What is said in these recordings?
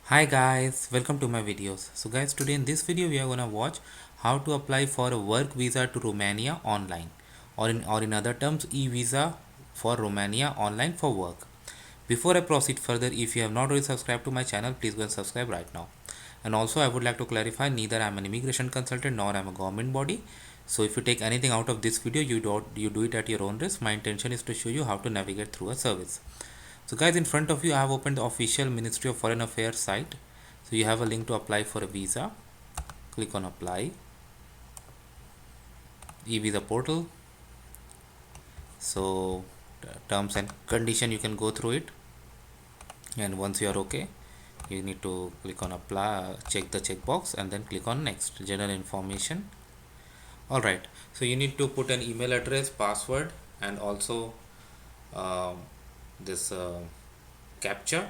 Hi guys, welcome to my videos. So guys, today in this video we are gonna watch how to apply for a work visa to Romania online, or in other terms e-visa for Romania online for work. Before I proceed further, if you have not already subscribed to my channel, please go and subscribe right now. And also I would like to clarify, neither I am an immigration consultant nor I am a government body. So if you take anything out of this video, you do it at your own risk. My intention is to show you how to navigate through a service. So guys, in front of you I have opened the official Ministry of Foreign Affairs site. So you have a link to apply for a visa. Click on apply, e-visa portal. So terms and condition, you can go through it, and once you are okay, you need to click on apply, check the checkbox, and then click on next, general information. All right, so you need to put an email address, password, and also um, this captcha.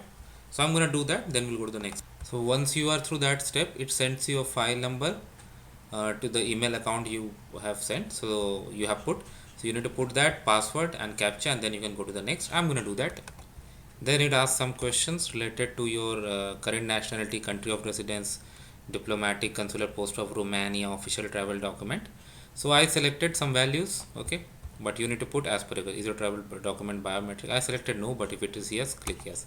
So I'm gonna do that, then we'll go to the next. So once you are through that step, it sends you a file number to the email account you have sent. So you have put, so you need to put that password and captcha, and then you can go to the next. I'm going to do that. Then it asks some questions related to your current nationality, country of residence, diplomatic, consular post of Romania, official travel document. So I selected some values, okay, but you need to put as per your, is your travel document biometric. I selected no, but if it is yes, click yes,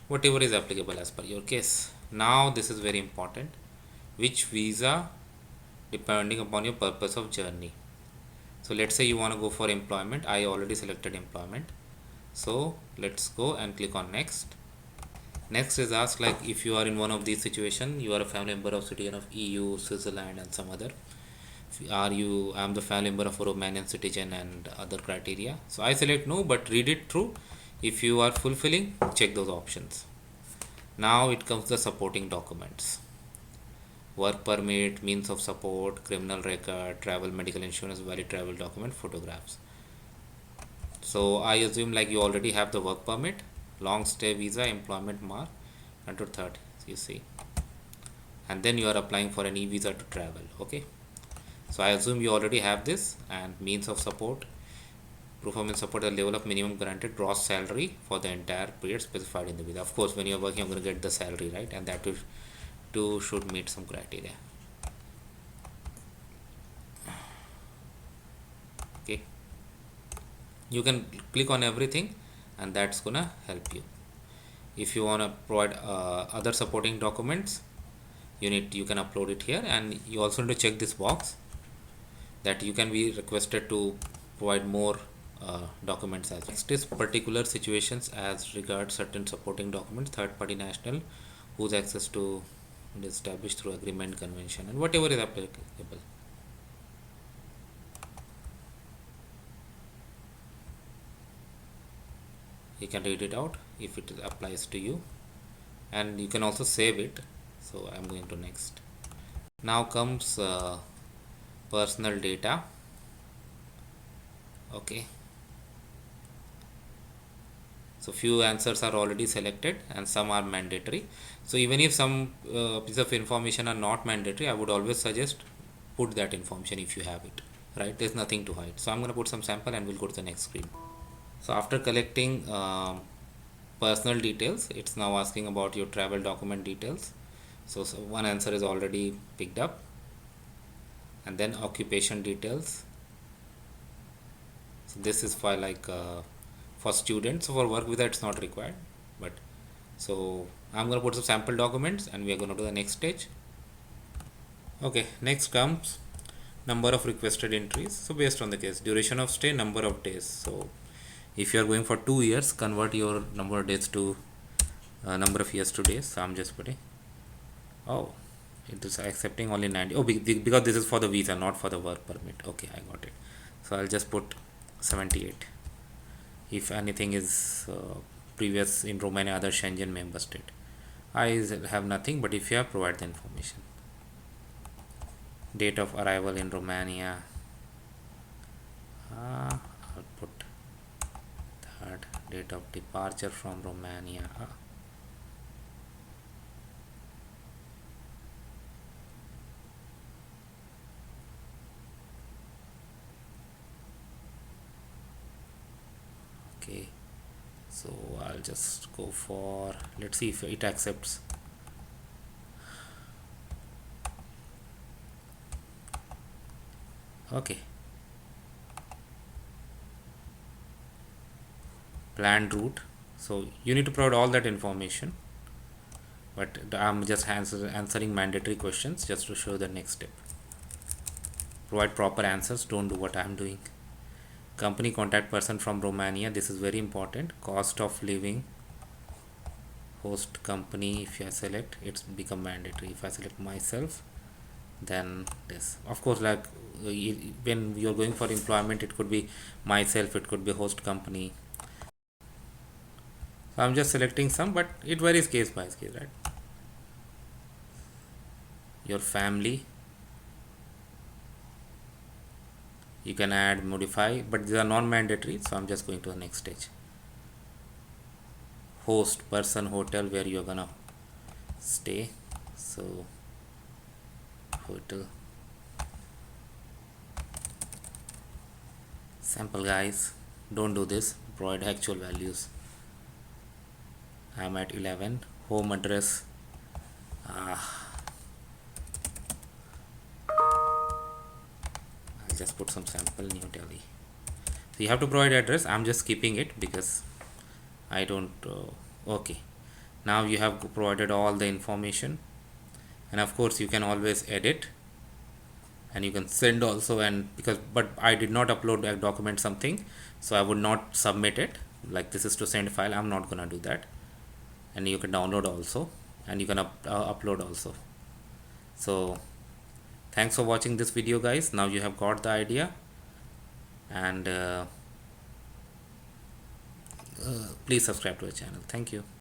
whatever is applicable as per your case. Now this is very important, which visa depending upon your purpose of journey. So let's say you want to go for employment. I already selected employment, so let's go and click on next. Next is asked, like, if you are in one of these situations, you are a family member of citizen of EU, Switzerland, and some other. Are you? I am the family member of a Romanian citizen and other criteria. So I select no, but read it through. If you are fulfilling, check those options. Now it comes the supporting documents: work permit, means of support, criminal record, travel, medical insurance, valid travel document, photographs. So I assume like you already have the work permit, long stay visa, employment mark until third, you see, and then you are applying for an e-visa to travel. Okay, so I assume you already have this, and means of support, proof of means support, the level of minimum granted gross salary for the entire period specified in the visa. Of course, when you are working, I'm going to get the salary, right, and that too should meet some criteria. Okay, you can click on everything, and that's gonna help you. If you want to provide other supporting documents, you can upload it here, and you also need to check this box that you can be requested to provide more documents as well. Next is particular situations as regards certain supporting documents, third party national whose access to is established through agreement, convention, and whatever is applicable. You can read it out if it applies to you, and you can also save it. So I'm going to next. Now comes personal data. Okay, so few answers are already selected and some are mandatory. So even if some piece of information are not mandatory, I would always suggest put that information if you have it, right? There's nothing to hide. So I'm going to put some sample, and we'll go to the next screen. So after collecting personal details, it's now asking about your travel document details. So one answer is already picked up, and then occupation details. So this is for like for students. So for work visa it's not required, but so I'm going to put some sample documents, and we are going to do the next stage. Okay, next comes number of requested entries. So based on the case, duration of stay, number of days. So if you are going for 2 years, convert your number of days to number of years to days. So I'm just putting, oh, it is accepting only 90. Oh, because this is for the visa, not for the work permit. Okay, I got it. So I'll just put 78 if anything is previous in Romania, other Schengen member state. I have nothing, but if you have, provide the information. Date of arrival in Romania, I'll put third. Date of departure from Romania, okay. So I'll just go for, let's see if it accepts. Okay, planned route. So you need to provide all that information, but I'm just answering mandatory questions just to show the next step. Provide proper answers, don't do what I'm doing. Company contact person from Romania, this is very important. Cost of living, host company, if I select, it's become mandatory. If I select myself, then this, of course, like when you're going for employment, it could be myself, it could be host company. So I'm just selecting some, but it varies case by case, right? Your family, you can add, modify, but these are non-mandatory, so I'm just going to the next stage. Host person, hotel where you're gonna stay, so hotel. Sample guys, don't do this, provide actual values. I'm at 11. Home address, I'll just put some sample New Delhi. So you have to provide address, I'm just keeping it because I don't okay, now you have provided all the information, and of course you can always edit and you can send also. And because, but I did not upload a document something, so I would not submit it like this is to send file, I'm not gonna do that. And you can download also, and you can upload also. So thanks for watching this video guys, now you have got the idea. And please subscribe to the channel. Thank you.